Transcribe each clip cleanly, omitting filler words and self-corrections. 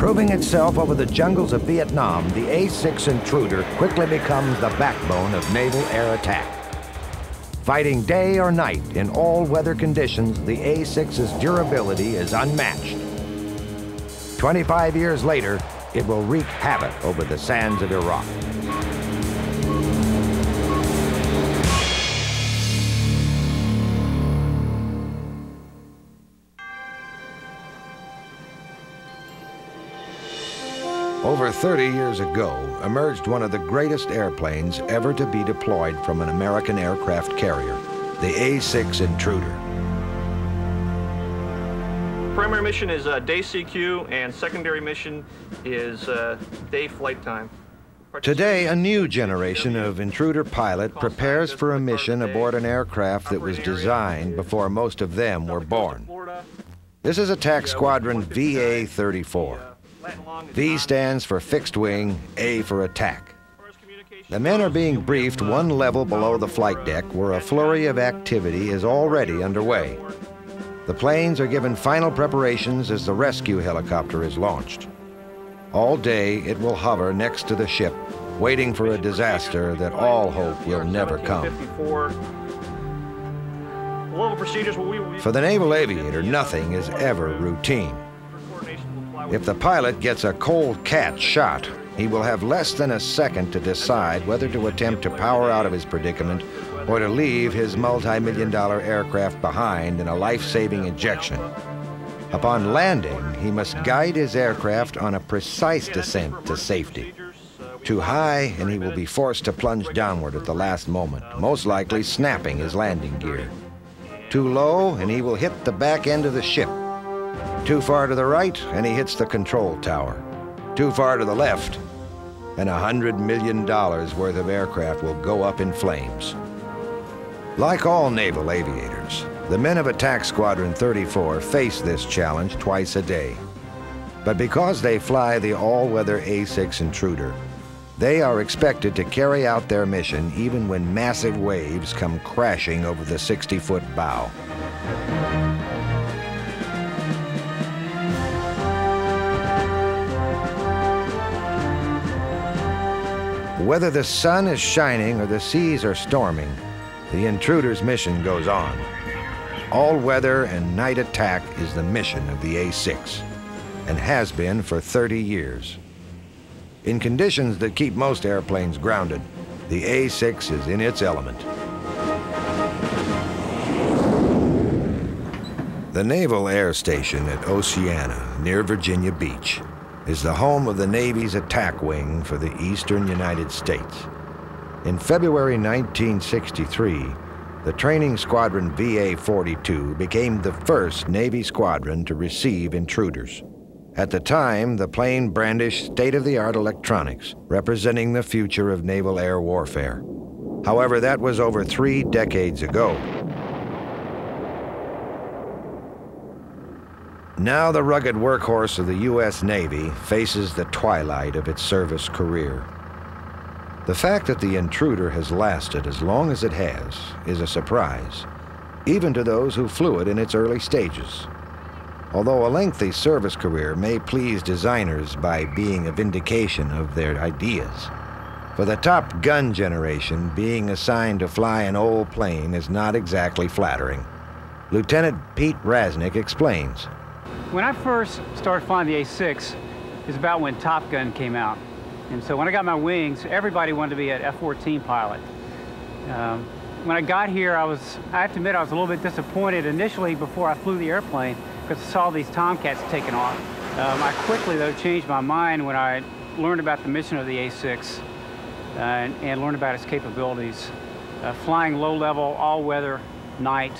Proving itself over the jungles of Vietnam, the A-6 Intruder quickly becomes the backbone of naval air attack. Fighting day or night in all weather conditions, the A-6's durability is unmatched. 25 years later, it will wreak havoc over the sands of Iraq. Over 30 years ago, emerged one of the greatest airplanes ever to be deployed from an American aircraft carrier, the A-6 Intruder. Primary mission is day CQ, and secondary mission is day flight time. Today, a new generation of Intruder pilot prepares for a mission aboard an aircraft that was designed before most of them were born. This is Attack Squadron VA-34. V stands for fixed wing, A for attack. The men are being briefed one level below the flight deck, where a flurry of activity is already underway. The planes are given final preparations as the rescue helicopter is launched. All day, it will hover next to the ship, waiting for a disaster that all hope will never come. For the naval aviator, nothing is ever routine. If the pilot gets a cold cat shot, he will have less than a second to decide whether to attempt to power out of his predicament or to leave his multi-million-dollar aircraft behind in a life-saving ejection. Upon landing, he must guide his aircraft on a precise descent to safety. Too high, and he will be forced to plunge downward at the last moment, most likely snapping his landing gear. Too low, and he will hit the back end of the ship. Too far to the right, and he hits the control tower. Too far to the left, and $100 million worth of aircraft will go up in flames. Like all naval aviators, the men of Attack Squadron 34 face this challenge twice a day. But because they fly the all-weather A-6 Intruder, they are expected to carry out their mission even when massive waves come crashing over the 60-foot bow. Whether the sun is shining or the seas are storming, the Intruder's mission goes on. All-weather and night attack is the mission of the A-6, and has been for 30 years. In conditions that keep most airplanes grounded, the A-6 is in its element. The Naval Air Station at Oceana, near Virginia Beach, is the home of the Navy's attack wing for the eastern United States. In February 1963, the training squadron VA-42 became the first Navy squadron to receive Intruders. At the time, the plane brandished state-of-the-art electronics, representing the future of naval air warfare. However, that was over 3 decades ago. Now the rugged workhorse of the U.S. Navy faces the twilight of its service career. The fact that the Intruder has lasted as long as it has is a surprise, even to those who flew it in its early stages. Although a lengthy service career may please designers by being a vindication of their ideas, for the Top Gun generation, being assigned to fly an old plane is not exactly flattering. Lieutenant Pete Rasnick explains. When I first started flying the A-6 is about when Top Gun came out. And so when I got my wings, everybody wanted to be an F-14 pilot. When I got here, I have to admit I was a little bit disappointed initially before I flew the airplane because I saw these Tomcats taking off. I quickly, though, changed my mind when I learned about the mission of the A-6 and learned about its capabilities. Flying low-level, all-weather, night,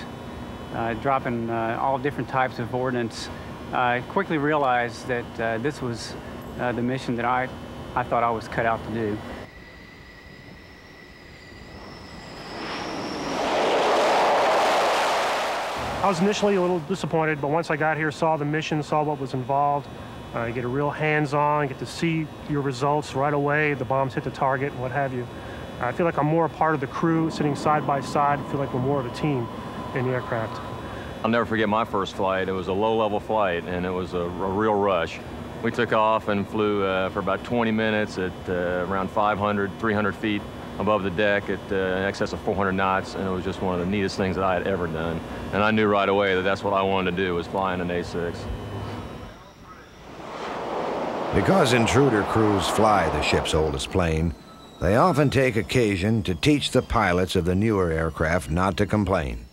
dropping all different types of ordnance. I quickly realized that this was the mission that I thought I was cut out to do. I was initially a little disappointed, but once I got here, saw the mission, saw what was involved, you get a real hands-on, get to see your results right away, the bombs hit the target, what have you. I feel like I'm more a part of the crew, sitting side by side. I feel like we're more of a team in the aircraft. I'll never forget my first flight. It was a low-level flight, and it was a real rush. We took off and flew for about 20 minutes at around 500, 300 feet above the deck at in excess of 400 knots, and it was just one of the neatest things that I had ever done. And I knew right away that that's what I wanted to do, was fly in an A6. Because Intruder crews fly the ship's oldest plane, they often take occasion to teach the pilots of the newer aircraft not to complain.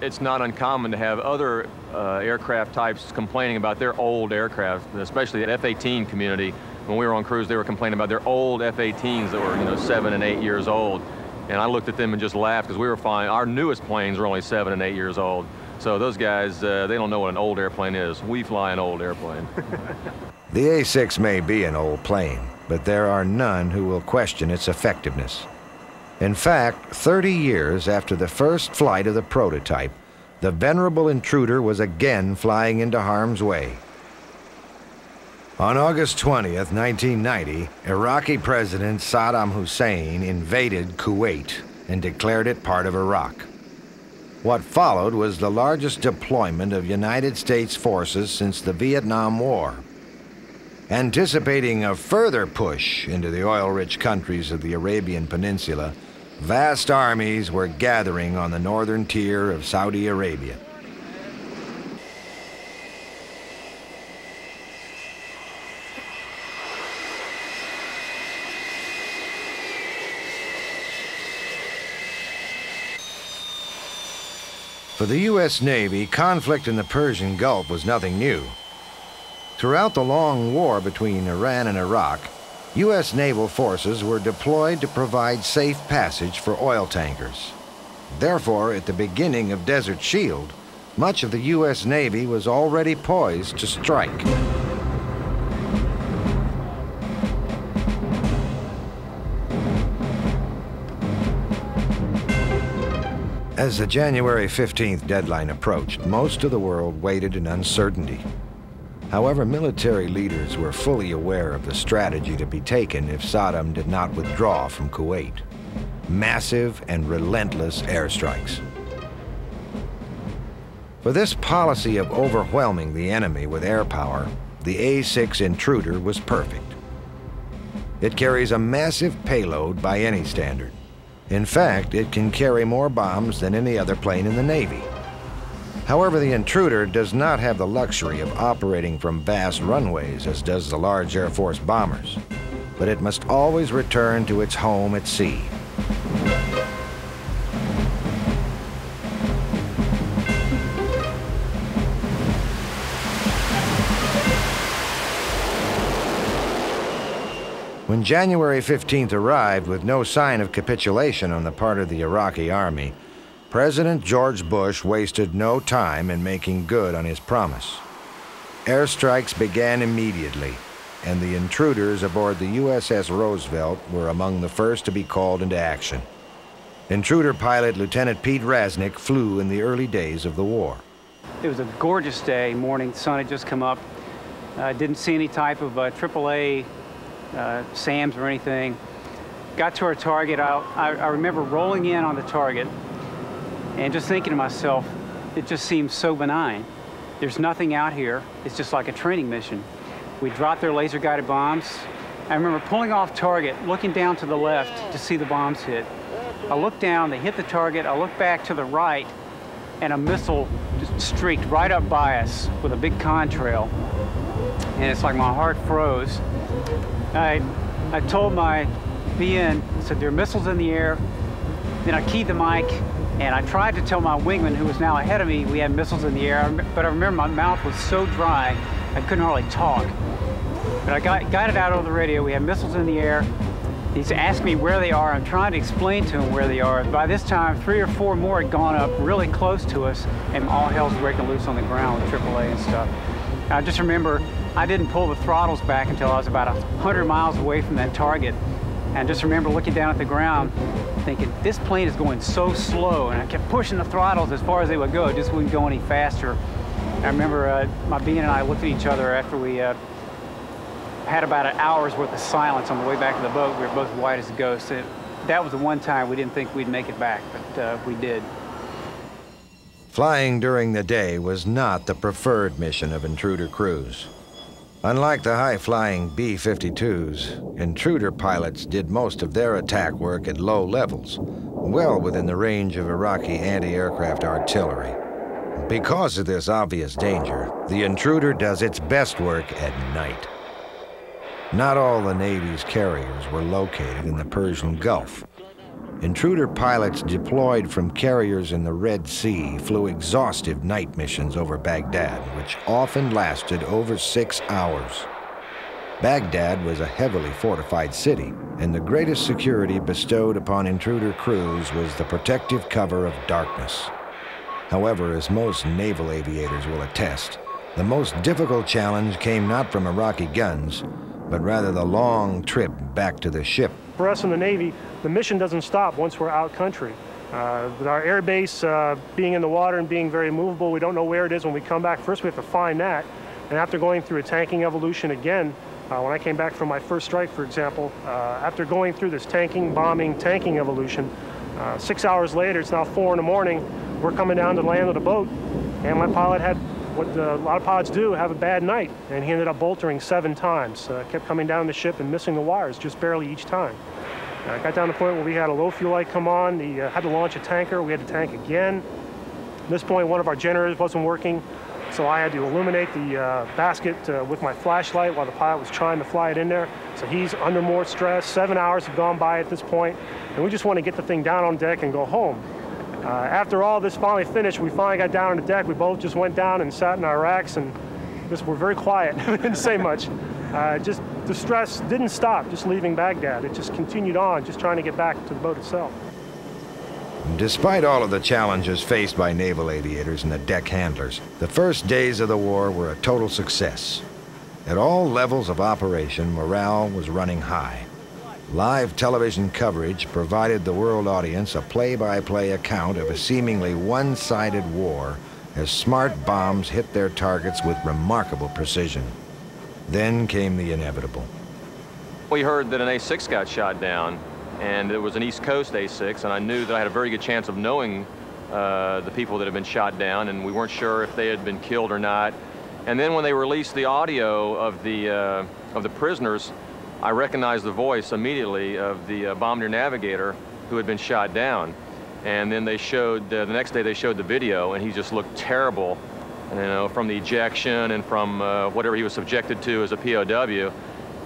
It's not uncommon to have other aircraft types complaining about their old aircraft, especially the F-18 community. When we were on cruise, they were complaining about their old F-18s that were, 7 and 8 years old. And I looked at them and just laughed, because we were flying, our newest planes were only 7 and 8 years old. So those guys, they don't know what an old airplane is. We fly an old airplane. The A6 may be an old plane, but there are none who will question its effectiveness. In fact, 30 years after the first flight of the prototype, the venerable Intruder was again flying into harm's way. On August 20th, 1990, Iraqi President Saddam Hussein invaded Kuwait and declared it part of Iraq. What followed was the largest deployment of United States forces since the Vietnam War. Anticipating a further push into the oil-rich countries of the Arabian Peninsula, vast armies were gathering on the northern tier of Saudi Arabia. For the U.S. Navy, conflict in the Persian Gulf was nothing new. Throughout the long war between Iran and Iraq, U.S. naval forces were deployed to provide safe passage for oil tankers. Therefore, at the beginning of Desert Shield, much of the U.S. Navy was already poised to strike. As the January 15th deadline approached, most of the world waited in uncertainty. However, military leaders were fully aware of the strategy to be taken if Saddam did not withdraw from Kuwait. Massive and relentless airstrikes. For this policy of overwhelming the enemy with air power, the A6 Intruder was perfect. It carries a massive payload by any standard. In fact, it can carry more bombs than any other plane in the Navy. However, the Intruder does not have the luxury of operating from vast runways as does the large Air Force bombers, but it must always return to its home at sea. When January 15th arrived with no sign of capitulation on the part of the Iraqi army, President George Bush wasted no time in making good on his promise. Airstrikes began immediately, and the intruders aboard the USS Roosevelt were among the first to be called into action. Intruder pilot Lieutenant Pete Rasnick flew in the early days of the war. It was a gorgeous day, morning, the sun had just come up. Didn't see any type of AAA SAMs or anything. Got to our target. I remember rolling in on the target and just thinking to myself, it just seems so benign. There's nothing out here. It's just like a training mission. We dropped their laser-guided bombs. I remember pulling off target, looking down to the left to see the bombs hit. I looked down, they hit the target. I looked back to the right, and a missile just streaked right up by us with a big contrail. And it's like my heart froze. I told my BN, I said, there are missiles in the air. Then I keyed the mic, and I tried to tell my wingman, who was now ahead of me, we had missiles in the air. But I remember my mouth was so dry, I couldn't hardly talk. But I got it out over the radio. We had missiles in the air. He's asked me where they are. I'm trying to explain to him where they are. By this time, 3 or 4 more had gone up really close to us, and all hell's breaking loose on the ground with AAA and stuff. I just remember I didn't pull the throttles back until I was about 100 miles away from that target. And I just remember looking down at the ground thinking, this plane is going so slow. And I kept pushing the throttles as far as they would go. It just wouldn't go any faster. I remember my BN and I looked at each other after we had about an hour's worth of silence on the way back to the boat. We were both white as ghosts. That was the one time we didn't think we'd make it back, but we did. Flying during the day was not the preferred mission of Intruder crews. Unlike the high-flying B-52s, Intruder pilots did most of their attack work at low levels, well within the range of Iraqi anti-aircraft artillery. Because of this obvious danger, the Intruder does its best work at night. Not all the Navy's carriers were located in the Persian Gulf. Intruder pilots deployed from carriers in the Red Sea flew exhaustive night missions over Baghdad, which often lasted over 6 hours. Baghdad was a heavily fortified city, and the greatest security bestowed upon Intruder crews was the protective cover of darkness. However, as most naval aviators will attest, the most difficult challenge came not from Iraqi guns, but rather the long trip back to the ship. For us in the Navy, the mission doesn't stop once we're out country. With our air base being in the water and being very movable, we don't know where it is when we come back. First, we have to find that. And after going through a tanking evolution again, when I came back from my first strike, for example, after going through this tanking, bombing, tanking evolution, 6 hours later, it's now 4 in the morning, we're coming down to land with a boat, and my pilot had what a lot of pilots do, have a bad night, and he ended up boltering 7 times. Kept coming down the ship and missing the wires just barely each time. Got down to the point where we had a low fuel light come on, had to launch a tanker, we had to tank again. At this point, one of our generators wasn't working, so I had to illuminate the basket with my flashlight while the pilot was trying to fly it in there. So he's under more stress. 7 hours have gone by at this point, and we just want to get the thing down on deck and go home. After all this finally finished, we finally got down on the deck. We both just went down and sat in our racks and just were very quiet. Didn't say much. Just the stress didn't stop just leaving Baghdad. It just continued on, just trying to get back to the boat itself. Despite all of the challenges faced by naval aviators and the deck handlers, the first days of the war were a total success. At all levels of operation, morale was running high. Live television coverage provided the world audience a play-by-play account of a seemingly one-sided war as smart bombs hit their targets with remarkable precision. Then came the inevitable. We heard that an A6 got shot down, and it was an East Coast A6, and I knew that I had a very good chance of knowing the people that had been shot down, and we weren't sure if they had been killed or not. And then when they released the audio of the prisoners, I recognized the voice immediately of the bombardier navigator who had been shot down. And then they showed, the next day they showed the video, and he just looked terrible, you know, from the ejection and from whatever he was subjected to as a POW.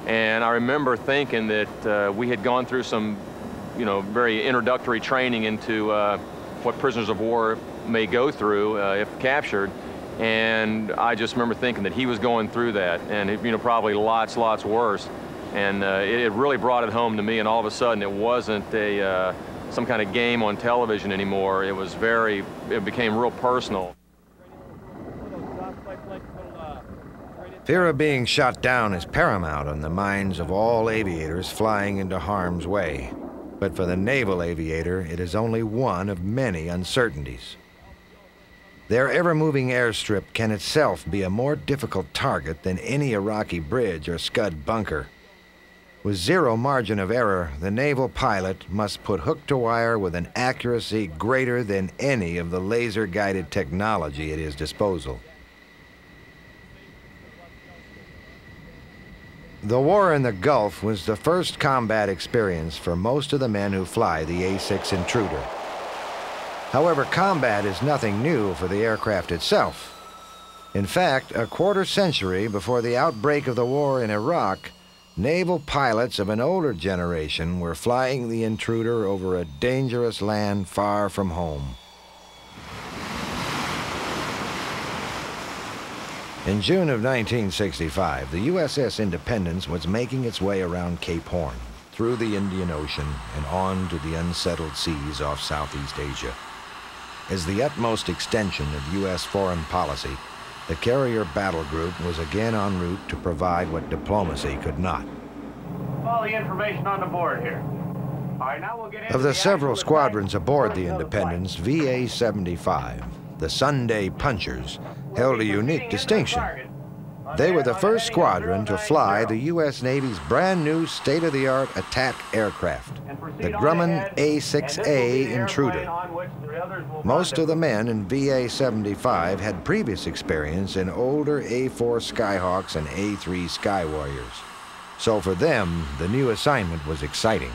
And I remember thinking that we had gone through some, you know, very introductory training into what prisoners of war may go through if captured. And I just remember thinking that he was going through that, and you know, probably lots worse. And it really brought it home to me, and all of a sudden it wasn't some kind of game on television anymore. It was it became real personal. Fear of being shot down is paramount on the minds of all aviators flying into harm's way. But for the naval aviator, it is only one of many uncertainties. Their ever-moving airstrip can itself be a more difficult target than any Iraqi bridge or Scud bunker. With zero margin of error, the naval pilot must put hook to wire with an accuracy greater than any of the laser-guided technology at his disposal. The war in the Gulf was the first combat experience for most of the men who fly the A6 Intruder. However, combat is nothing new for the aircraft itself. In fact, a quarter century before the outbreak of the war in Iraq, naval pilots of an older generation were flying the Intruder over a dangerous land far from home. In June of 1965, the USS Independence was making its way around Cape Horn, through the Indian Ocean, and on to the unsettled seas off Southeast Asia. As the utmost extension of U.S. foreign policy, the carrier battle group was again en route to provide what diplomacy could not. All the information on the board here. All right, now we'll get into Of the several squadrons aboard the Independence, VA-75, the Sunday Punchers, held a unique distinction. They were the first squadron to fly the U.S. Navy's brand new state-of-the-art attack aircraft, the Grumman A-6A Intruder. Most of the men in VA-75 had previous experience in older A-4 Skyhawks and A-3 Sky Warriors. So for them, the new assignment was exciting.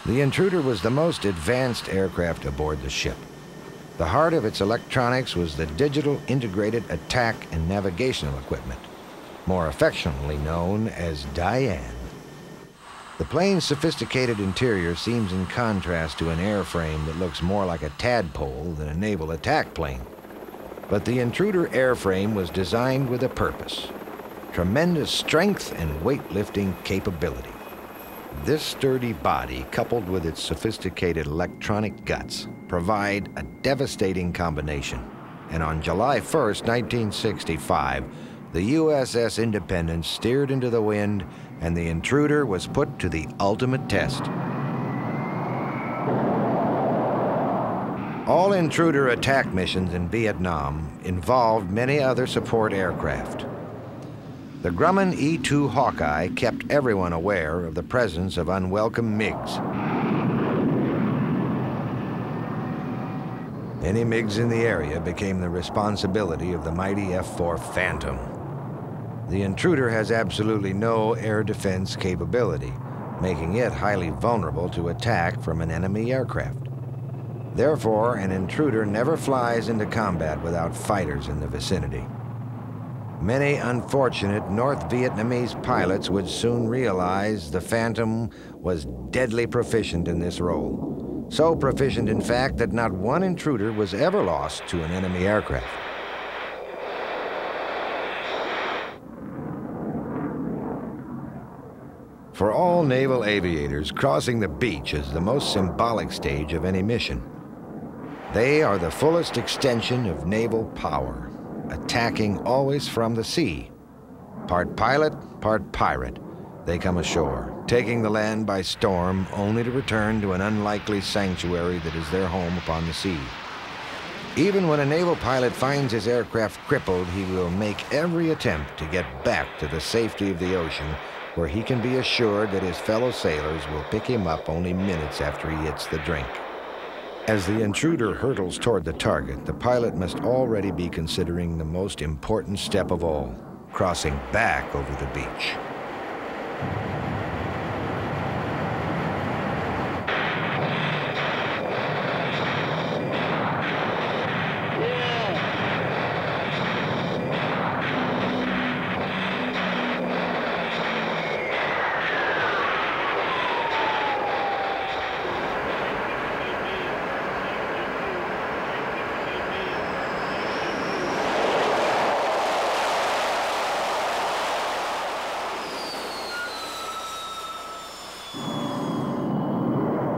The Intruder was the most advanced aircraft aboard the ship. The heart of its electronics was the digital integrated attack and navigational equipment, more affectionately known as Diane. The plane's sophisticated interior seems in contrast to an airframe that looks more like a tadpole than a naval attack plane. But the Intruder airframe was designed with a purpose: tremendous strength and weightlifting capability. This sturdy body, coupled with its sophisticated electronic guts, provide a devastating combination. And on July 1st, 1965, the USS Independence steered into the wind, and the Intruder was put to the ultimate test. All Intruder attack missions in Vietnam involved many other support aircraft. The Grumman E-2 Hawkeye kept everyone aware of the presence of unwelcome MiGs. Any MiGs in the area became the responsibility of the mighty F-4 Phantom. The Intruder has absolutely no air defense capability, making it highly vulnerable to attack from an enemy aircraft. Therefore, an Intruder never flies into combat without fighters in the vicinity. Many unfortunate North Vietnamese pilots would soon realize the Phantom was deadly proficient in this role. So proficient, in fact, that not one Intruder was ever lost to an enemy aircraft. For all naval aviators, crossing the beach is the most symbolic stage of any mission. They are the fullest extension of naval power, attacking always from the sea. Part pilot, part pirate, they come ashore, taking the land by storm, only to return to an unlikely sanctuary that is their home upon the sea. Even when a naval pilot finds his aircraft crippled, he will make every attempt to get back to the safety of the ocean, where he can be assured that his fellow sailors will pick him up only minutes after he hits the drink. As the Intruder hurtles toward the target, the pilot must already be considering the most important step of all: crossing back over the beach.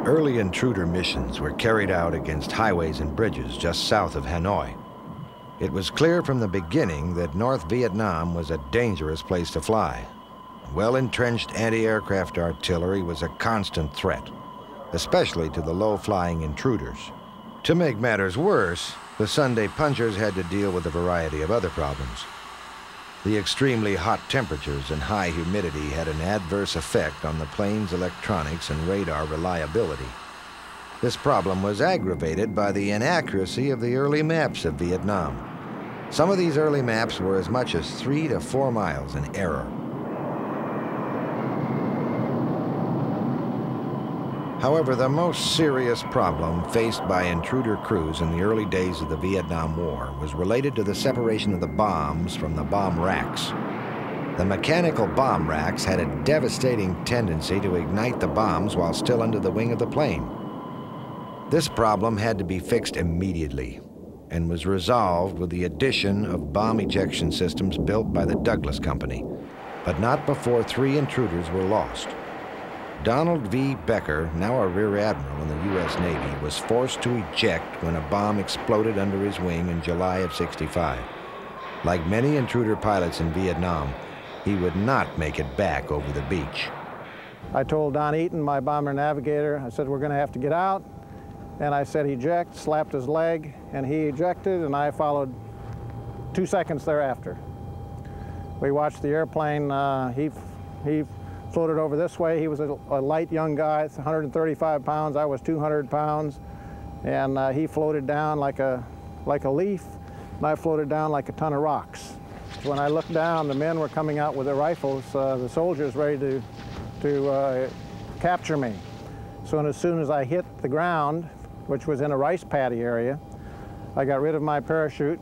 Early Intruder missions were carried out against highways and bridges just south of Hanoi. It was clear from the beginning that North Vietnam was a dangerous place to fly. Well-entrenched anti-aircraft artillery was a constant threat, especially to the low-flying Intruders. To make matters worse, the Sunday Punchers had to deal with a variety of other problems. The extremely hot temperatures and high humidity had an adverse effect on the plane's electronics and radar reliability. This problem was aggravated by the inaccuracy of the early maps of Vietnam. Some of these early maps were as much as 3 to 4 miles in error. However, the most serious problem faced by Intruder crews in the early days of the Vietnam War was related to the separation of the bombs from the bomb racks. The mechanical bomb racks had a devastating tendency to ignite the bombs while still under the wing of the plane. This problem had to be fixed immediately and was resolved with the addition of bomb ejection systems built by the Douglas Company, but not before 3 Intruders were lost. Donald V. Becker, now a Rear Admiral in the U.S. Navy, was forced to eject when a bomb exploded under his wing in July of '65. Like many Intruder pilots in Vietnam, he would not make it back over the beach. I told Don Eaton, my bomber navigator, I said, we're going to have to get out. And I said, eject, slapped his leg, and he ejected, and I followed 2 seconds thereafter. We watched the airplane. He floated over this way. He was a light young guy, 135 pounds. I was 200 pounds. and he floated down like a leaf, and I floated down like a ton of rocks. So when I looked down, the men were coming out with their rifles, the soldiers ready to capture me. So as soon as I hit the ground, which was in a rice paddy area, I got rid of my parachute,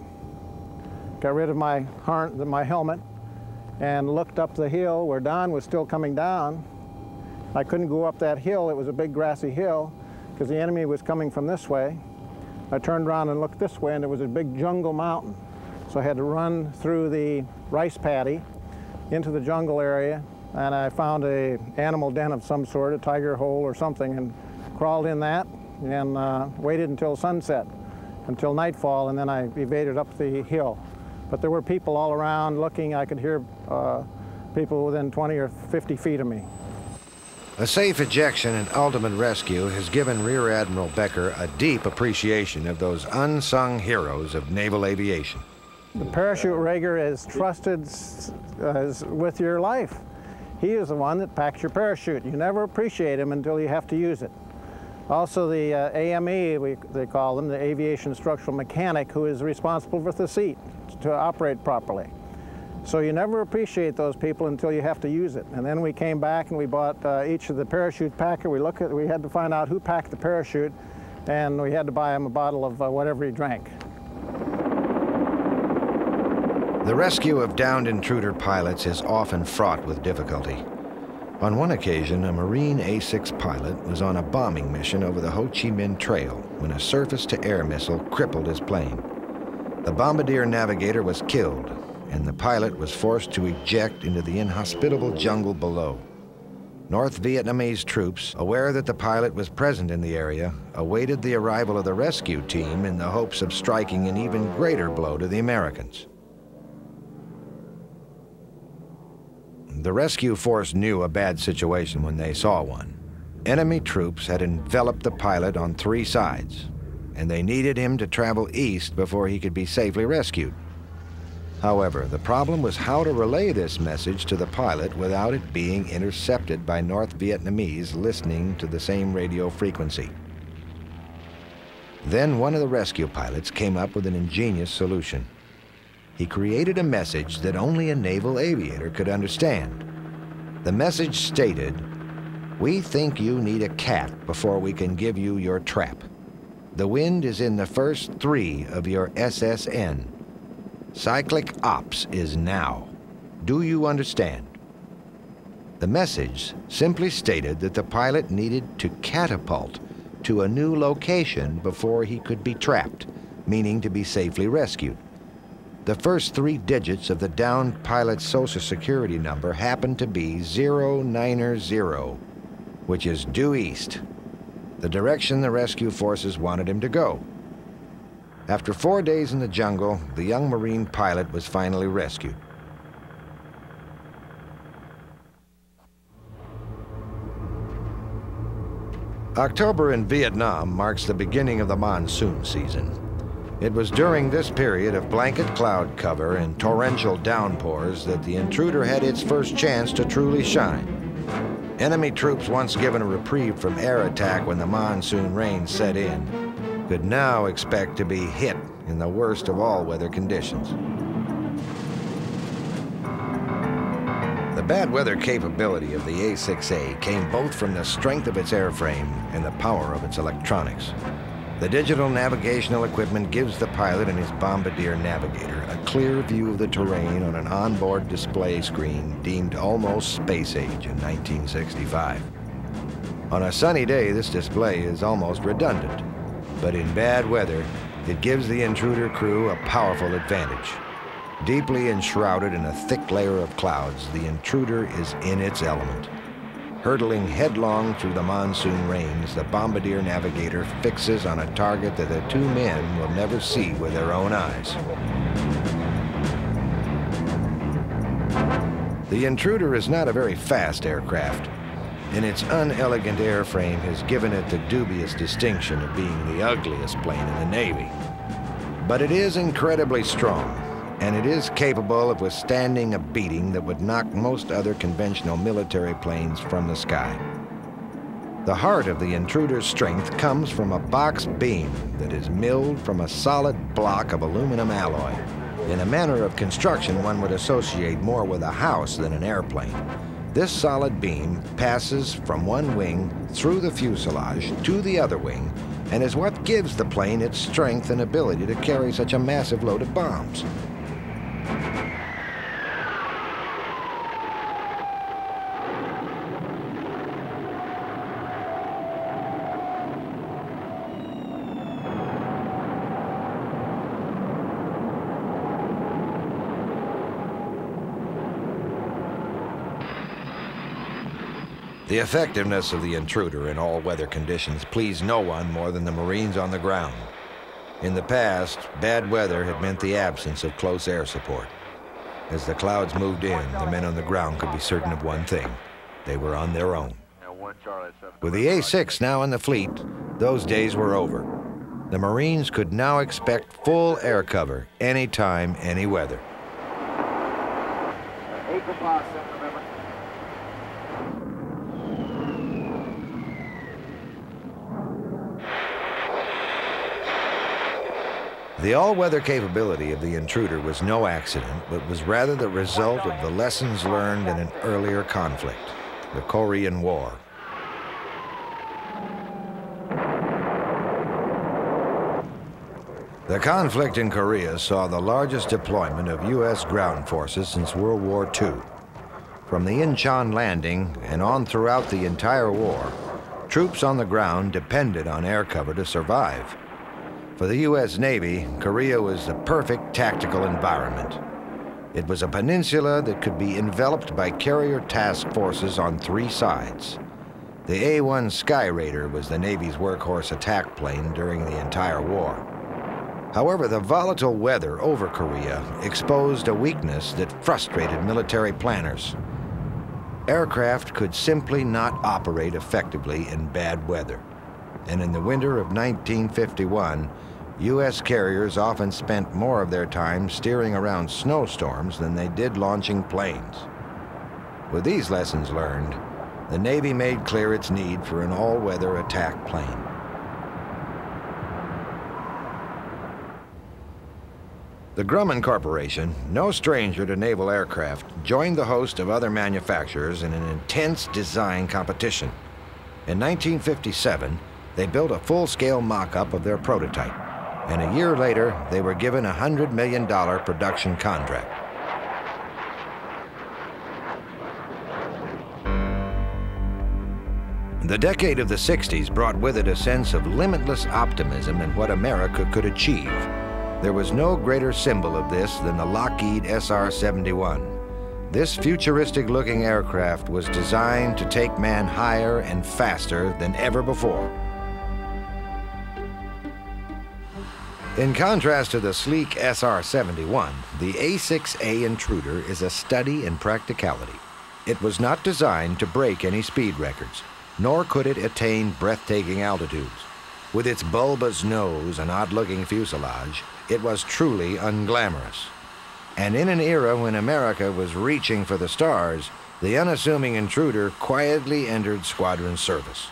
got rid of my helmet, and looked up the hill where Don was still coming down. I couldn't go up that hill. It was a big grassy hill because the enemy was coming from this way. I turned around and looked this way, and there was a big jungle mountain. So I had to run through the rice paddy into the jungle area, and I found an animal den of some sort, a tiger hole or something, and crawled in that and waited until sunset, until nightfall, and then I evaded up the hill. But there were people all around looking. I could hear people within 20 or 50 feet of me. A safe ejection and ultimate rescue has given Rear Admiral Becker a deep appreciation of those unsung heroes of naval aviation. The parachute rigger is trusted with your life. He is the one that packs your parachute. You never appreciate him until you have to use it. Also the AME, they call them, the aviation structural mechanic, who is responsible for the seat to operate properly. So you never appreciate those people until you have to use it. And then we came back and we bought each of the parachute packer. We had to find out who packed the parachute, and we had to buy him a bottle of whatever he drank. The rescue of downed Intruder pilots is often fraught with difficulty. On one occasion, a Marine A-6 pilot was on a bombing mission over the Ho Chi Minh Trail when a surface-to-air missile crippled his plane. The bombardier navigator was killed, and the pilot was forced to eject into the inhospitable jungle below. North Vietnamese troops, aware that the pilot was present in the area, awaited the arrival of the rescue team in the hopes of striking an even greater blow to the Americans. The rescue force knew a bad situation when they saw one. Enemy troops had enveloped the pilot on 3 sides, and they needed him to travel east before he could be safely rescued. However, the problem was how to relay this message to the pilot without it being intercepted by North Vietnamese listening to the same radio frequency. Then one of the rescue pilots came up with an ingenious solution. He created a message that only a naval aviator could understand. The message stated, "We think you need a cat before we can give you your trap. The wind is in the first 3 of your SSN. Cyclic ops is now. Do you understand?" The message simply stated that the pilot needed to catapult to a new location before he could be trapped, meaning to be safely rescued. The first 3 digits of the downed pilot's Social Security number happened to be 090, which is due east, the direction the rescue forces wanted him to go. After 4 days in the jungle, the young Marine pilot was finally rescued. October in Vietnam marks the beginning of the monsoon season. It was during this period of blanket cloud cover and torrential downpours that the Intruder had its first chance to truly shine. Enemy troops, once given a reprieve from air attack when the monsoon rain set in, could now expect to be hit in the worst of all weather conditions. The bad weather capability of the A-6A came both from the strength of its airframe and the power of its electronics. The digital navigational equipment gives the pilot and his bombardier navigator a clear view of the terrain on an onboard display screen deemed almost space age in 1965. On a sunny day, this display is almost redundant, but in bad weather, it gives the Intruder crew a powerful advantage. Deeply enshrouded in a thick layer of clouds, the Intruder is in its element. Hurtling headlong through the monsoon rains, the bombardier navigator fixes on a target that the 2 men will never see with their own eyes. The Intruder is not a very fast aircraft, and its unelegant airframe has given it the dubious distinction of being the ugliest plane in the Navy. But it is incredibly strong, and it is capable of withstanding a beating that would knock most other conventional military planes from the sky. The heart of the Intruder's strength comes from a box beam that is milled from a solid block of aluminum alloy. In a manner of construction one would associate more with a house than an airplane. This solid beam passes from one wing through the fuselage to the other wing and is what gives the plane its strength and ability to carry such a massive load of bombs. The effectiveness of the Intruder in all weather conditions pleased no one more than the Marines on the ground. In the past, bad weather had meant the absence of close air support. As the clouds moved in, the men on the ground could be certain of one thing: they were on their own. With the A-6 now in the fleet, those days were over. The Marines could now expect full air cover anytime, any weather. The all-weather capability of the Intruder was no accident, but was rather the result of the lessons learned in an earlier conflict, the Korean War. The conflict in Korea saw the largest deployment of U.S. ground forces since World War II. From the Incheon landing and on throughout the entire war, troops on the ground depended on air cover to survive. For the U.S. Navy, Korea was the perfect tactical environment. It was a peninsula that could be enveloped by carrier task forces on three sides. The A-1 Sky Raider was the Navy's workhorse attack plane during the entire war. However, the volatile weather over Korea exposed a weakness that frustrated military planners. Aircraft could simply not operate effectively in bad weather. And in the winter of 1951, U.S. carriers often spent more of their time steering around snowstorms than they did launching planes. With these lessons learned, the Navy made clear its need for an all-weather attack plane. The Grumman Corporation, no stranger to naval aircraft, joined the host of other manufacturers in an intense design competition. In 1957, they built a full-scale mock-up of their prototype, and a year later, they were given a $100 million production contract. The decade of the 60s brought with it a sense of limitless optimism in what America could achieve. There was no greater symbol of this than the Lockheed SR-71. This futuristic-looking aircraft was designed to take man higher and faster than ever before. In contrast to the sleek SR-71, the A-6A Intruder is a study in practicality. It was not designed to break any speed records, nor could it attain breathtaking altitudes. With its bulbous nose and odd-looking fuselage, it was truly unglamorous. And in an era when America was reaching for the stars, the unassuming Intruder quietly entered squadron service.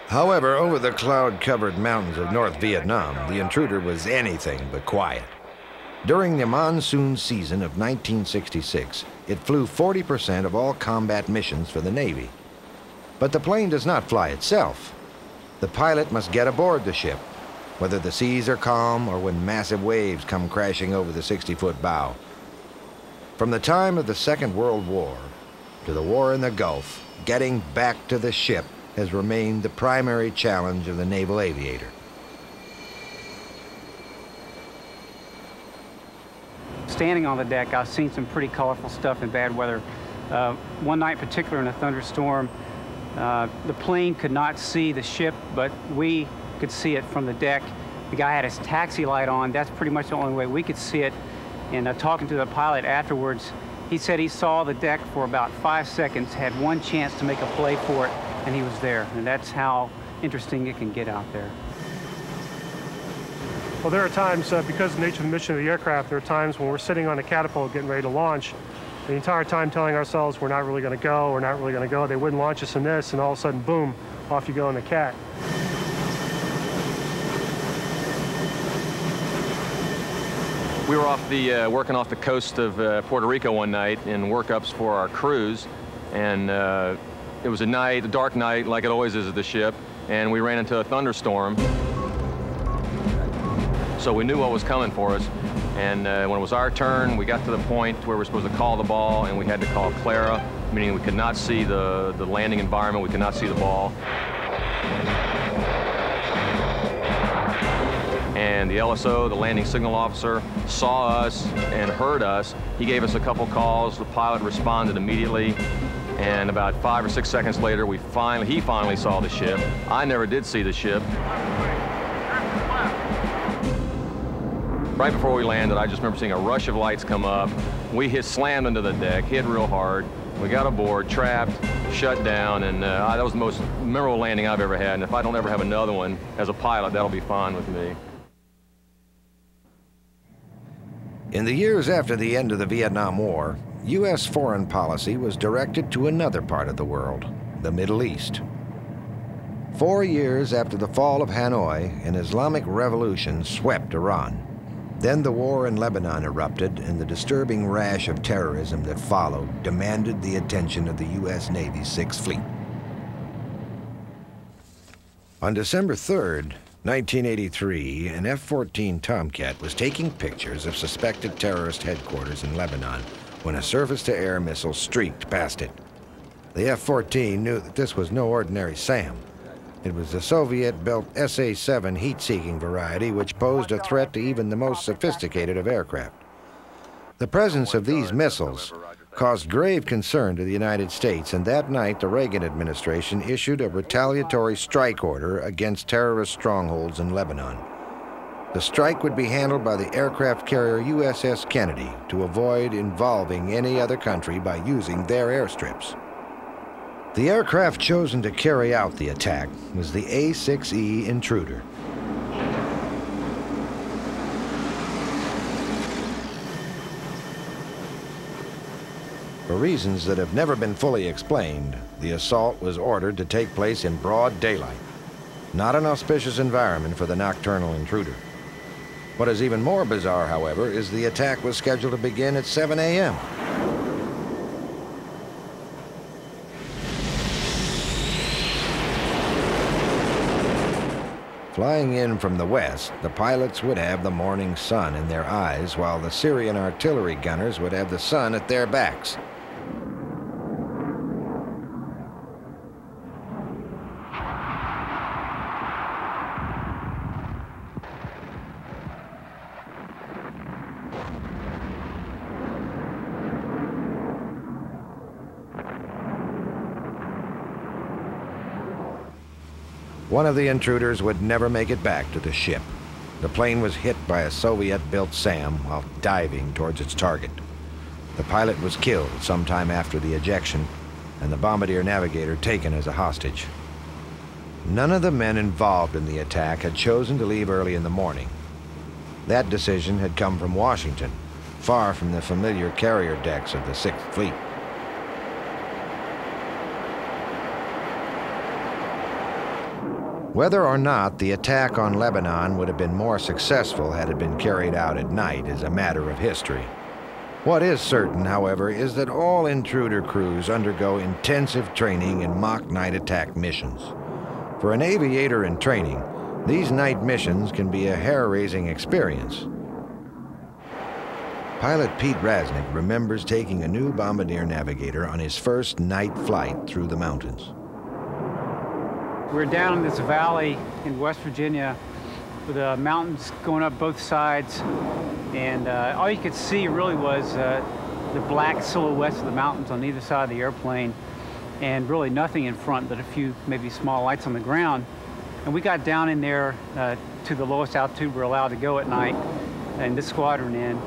However, over the cloud-covered mountains of North Vietnam, the Intruder was anything but quiet. During the monsoon season of 1966, it flew 40% of all combat missions for the Navy. But the plane does not fly itself. The pilot must get aboard the ship, whether the seas are calm or when massive waves come crashing over the 60-foot bow. From the time of the Second World War to the war in the Gulf, getting back to the ship has remained the primary challenge of the naval aviator. Standing on the deck, I've seen some pretty colorful stuff in bad weather. One night in particular in a thunderstorm, the plane could not see the ship, but we could see it from the deck. The guy had his taxi light on. That's pretty much the only way we could see it. And talking to the pilot afterwards, he said he saw the deck for about 5 seconds, had one chance to make a play for it, and he was there. And that's how interesting it can get out there. Well, there are times, because of the nature of the mission of the aircraft, there are times when we're sitting on a catapult getting ready to launch, the entire time telling ourselves we're not really going to go, we're not really going to go. They wouldn't launch us in this, and all of a sudden, boom, off you go in the cat. We were working off the coast of Puerto Rico one night in workups for our cruise, and it was a dark night, like it always is at the ship, and we ran into a thunderstorm. So we knew what was coming for us, and when it was our turn, we got to the point where we were supposed to call the ball, and we had to call Clara, meaning we could not see the landing environment, we could not see the ball. And the LSO, the landing signal officer, saw us and heard us. He gave us a couple calls. The pilot responded immediately. And about 5 or 6 seconds later, he finally saw the ship. I never did see the ship. Right before we landed, I just remember seeing a rush of lights come up. We slammed into the deck, hit real hard. We got aboard, trapped, shut down, and that was the most memorable landing I've ever had. And if I don't ever have another one as a pilot, that'll be fine with me. In the years after the end of the Vietnam War, U.S. foreign policy was directed to another part of the world, the Middle East. 4 years after the fall of Hanoi, an Islamic revolution swept Iran. Then the war in Lebanon erupted, and the disturbing rash of terrorism that followed demanded the attention of the U.S. Navy's Sixth Fleet. On December 3rd, 1983, an F-14 Tomcat was taking pictures of suspected terrorist headquarters in Lebanon when a surface-to-air missile streaked past it. The F-14 knew that this was no ordinary SAM. It was the Soviet-built SA-7 heat-seeking variety, which posed a threat to even the most sophisticated of aircraft. The presence of these missiles caused grave concern to the United States, and that night the Reagan administration issued a retaliatory strike order against terrorist strongholds in Lebanon. The strike would be handled by the aircraft carrier USS Kennedy to avoid involving any other country by using their airstrips. The aircraft chosen to carry out the attack was the A-6E Intruder. For reasons that have never been fully explained, the assault was ordered to take place in broad daylight. Not an auspicious environment for the nocturnal intruder. What is even more bizarre, however, is the attack was scheduled to begin at 7 a.m. Flying in from the west, the pilots would have the morning sun in their eyes, while the Syrian artillery gunners would have the sun at their backs. One of the intruders would never make it back to the ship. The plane was hit by a Soviet-built SAM while diving towards its target. The pilot was killed sometime after the ejection, and the bombardier navigator taken as a hostage. None of the men involved in the attack had chosen to leave early in the morning. That decision had come from Washington, far from the familiar carrier decks of the Sixth Fleet. Whether or not the attack on Lebanon would have been more successful had it been carried out at night is a matter of history. What is certain, however, is that all intruder crews undergo intensive training in mock night attack missions. For an aviator in training, these night missions can be a hair-raising experience. Pilot Pete Rasnick remembers taking a new bombardier navigator on his first night flight through the mountains. We're down in this valley in West Virginia with mountains going up both sides, and all you could see really was the black silhouettes of the mountains on either side of the airplane, and really nothing in front but a few maybe small lights on the ground. And we got down in there to the lowest altitude we're allowed to go at night, and this squadron in.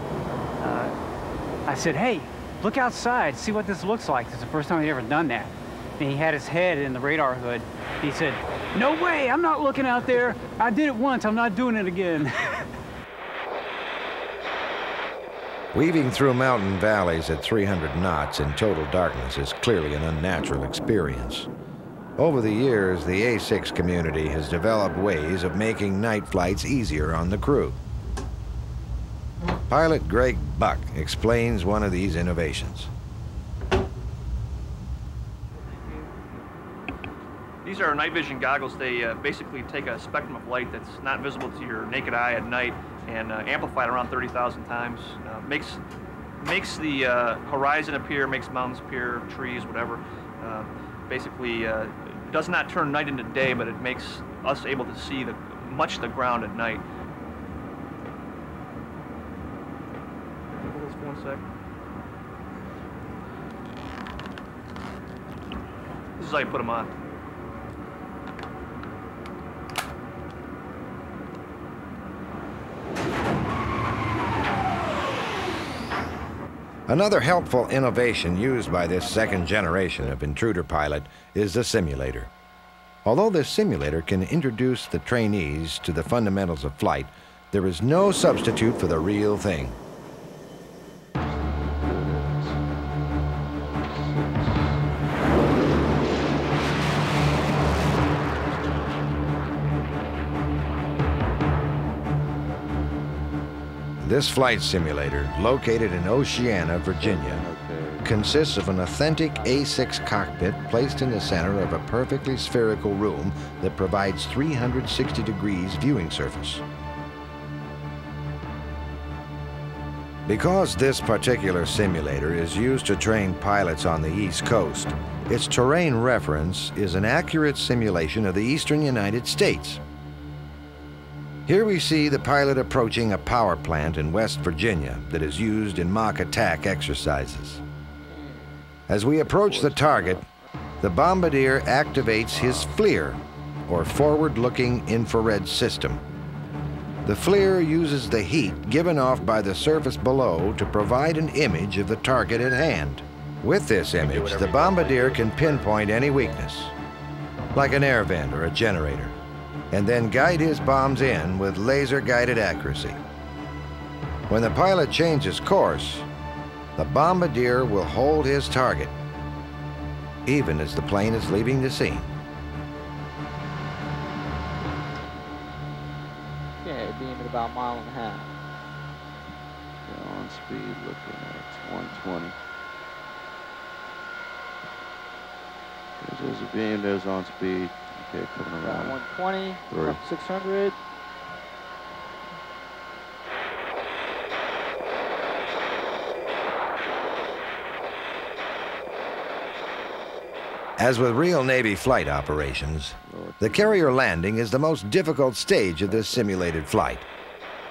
I said, hey, look outside, see what this looks like. It's the first time he'd ever done that. And he had his head in the radar hood. He said, no way, I'm not looking out there. I did it once, I'm not doing it again. Weaving through mountain valleys at 300 knots in total darkness is clearly an unnatural experience. Over the years, the A6 community has developed ways of making night flights easier on the crew. Pilot Greg Buck explains one of these innovations. These are night vision goggles. They basically take a spectrum of light that's not visible to your naked eye at night and amplify it around 30,000 times. Makes the horizon appear, makes mountains appear, trees, whatever. Basically does not turn night into day, but it makes us able to see much of the ground at night. Hold this for 1 sec. This is how you put them on. Another helpful innovation used by this second generation of Intruder pilot is the simulator. Although this simulator can introduce the trainees to the fundamentals of flight, there is no substitute for the real thing. This flight simulator, located in Oceana, Virginia, consists of an authentic A6 cockpit placed in the center of a perfectly spherical room that provides 360 degrees viewing surface. Because this particular simulator is used to train pilots on the East Coast, its terrain reference is an accurate simulation of the eastern United States. Here we see the pilot approaching a power plant in West Virginia that is used in mock attack exercises. As we approach the target, the bombardier activates his FLIR, or forward-looking infrared system. The FLIR uses the heat given off by the surface below to provide an image of the target at hand. With this image, the bombardier can pinpoint any weakness, like an air vent or a generator, and then guide his bombs in with laser-guided accuracy. When the pilot changes course, the bombardier will hold his target, even as the plane is leaving the scene. Okay, being at about 1.5 miles. Yeah, on speed, looking at 120. There's a beam, there's on speed. Okay, coming around. 120, up 600. As with real Navy flight operations, the carrier landing is the most difficult stage of this simulated flight.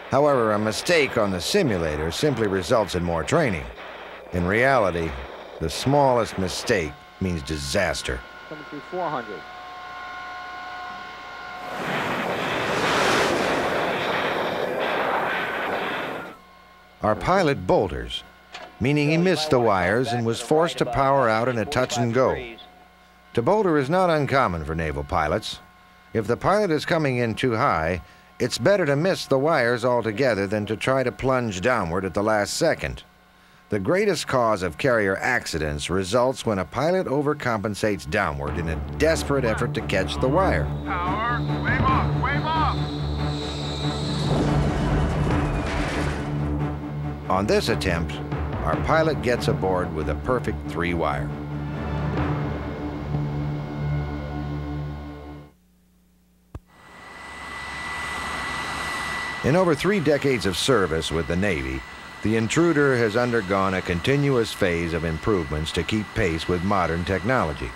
However, a mistake on the simulator simply results in more training. In reality, the smallest mistake means disaster. Coming through 400. Our pilot boulders, meaning he missed the wires and was forced to power out in a touch and go. To boulder is not uncommon for naval pilots. If the pilot is coming in too high, it's better to miss the wires altogether than to try to plunge downward at the last second. The greatest cause of carrier accidents results when a pilot overcompensates downward in a desperate effort to catch the wire. Power, wave off, wave off! On this attempt, our pilot gets aboard with a perfect 3-wire. In over 3 decades of service with the Navy, the Intruder has undergone a continuous phase of improvements to keep pace with modern technology.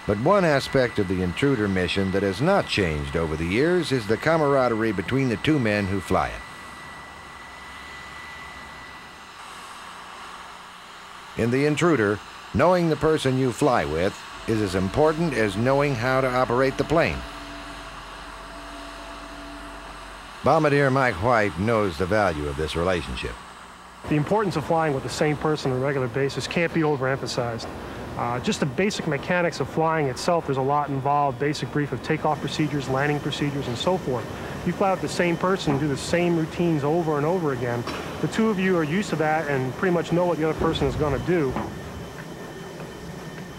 But one aspect of the Intruder mission that has not changed over the years is the camaraderie between the 2 men who fly it. In the Intruder, knowing the person you fly with is as important as knowing how to operate the plane. Bombardier Mike White knows the value of this relationship. The importance of flying with the same person on a regular basis can't be overemphasized. Just the basic mechanics of flying itself, there's a lot involved, basic brief of takeoff procedures, landing procedures, and so forth. you fly with the same person and do the same routines over and over again. The two of you are used to that and pretty much know what the other person is going to do.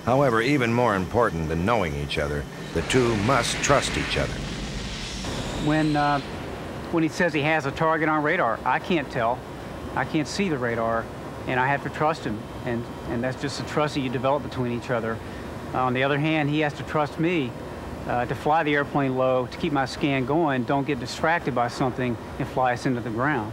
However, even more important than knowing each other, the two must trust each other. When he says he has a target on radar, I can't tell. I can't see the radar, and I have to trust him. And that's just the trust that you develop between each other. On the other hand, he has to trust me to fly the airplane low, to keep my scan going, don't get distracted by something and fly us into the ground.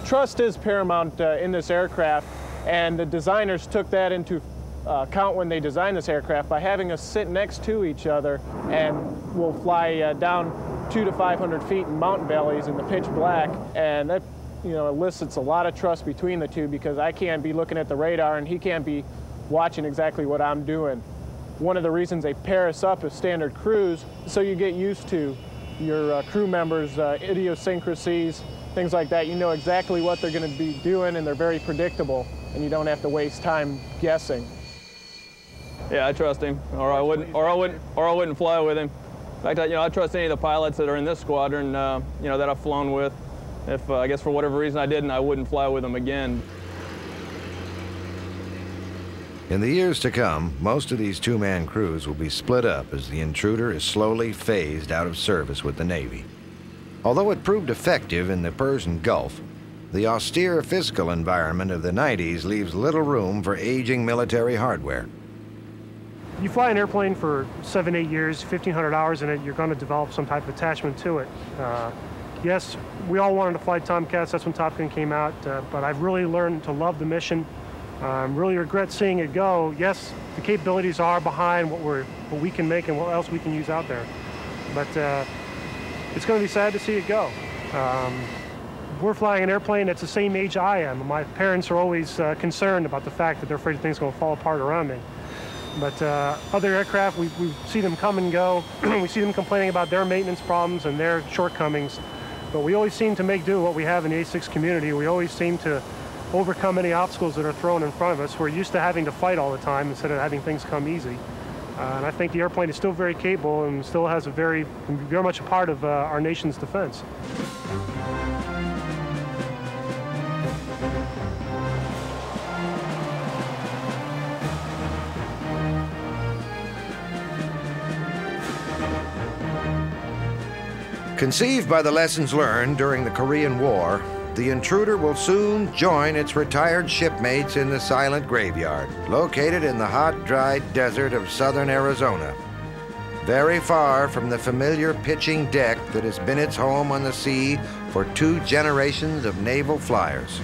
Trust is paramount in this aircraft, and the designers took that into account when they designed this aircraft by having us sit next to each other, and we'll fly down 200 to 500 feet in mountain valleys in the pitch black, and that elicits a lot of trust between the two, because I can't be looking at the radar and he can't be watching exactly what I'm doing. One of the reasons they pair us up as standard crews, so you get used to your crew members' idiosyncrasies, things like that. You know exactly what they're going to be doing, and they're very predictable, and you don't have to waste time guessing. Yeah, I trust him, or I wouldn't fly with him. In fact, I trust any of the pilots that are in this squadron, that I've flown with. If I guess for whatever reason I didn't, I wouldn't fly with them again. In the years to come, most of these two-man crews will be split up as the Intruder is slowly phased out of service with the Navy. Although it proved effective in the Persian Gulf, the austere physical environment of the 90s leaves little room for aging military hardware. You fly an airplane for 7, 8 years, 1,500 hours in it, you're going to develop some type of attachment to it. Yes, we all wanted to fly Tomcats, that's when Top Gun came out, but I've really learned to love the mission. Really regret seeing it go. Yes, the capabilities are behind what we can make and what else we can use out there. But it's going to be sad to see it go. We're flying an airplane that's the same age I am. My parents are always concerned about the fact that they're afraid things are going to fall apart around me. But other aircraft, we see them come and go. We see them complaining about their maintenance problems and their shortcomings. But we always seem to make do what we have in the A6 community. We always seem to overcome any obstacles that are thrown in front of us. We're used to having to fight all the time instead of having things come easy. And I think the airplane is still very capable and still has very much a part of our nation's defense. Conceived by the lessons learned during the Korean War, the Intruder will soon join its retired shipmates in the silent graveyard, located in the hot, dry desert of southern Arizona, very far from the familiar pitching deck that has been its home on the sea for 2 generations of naval flyers.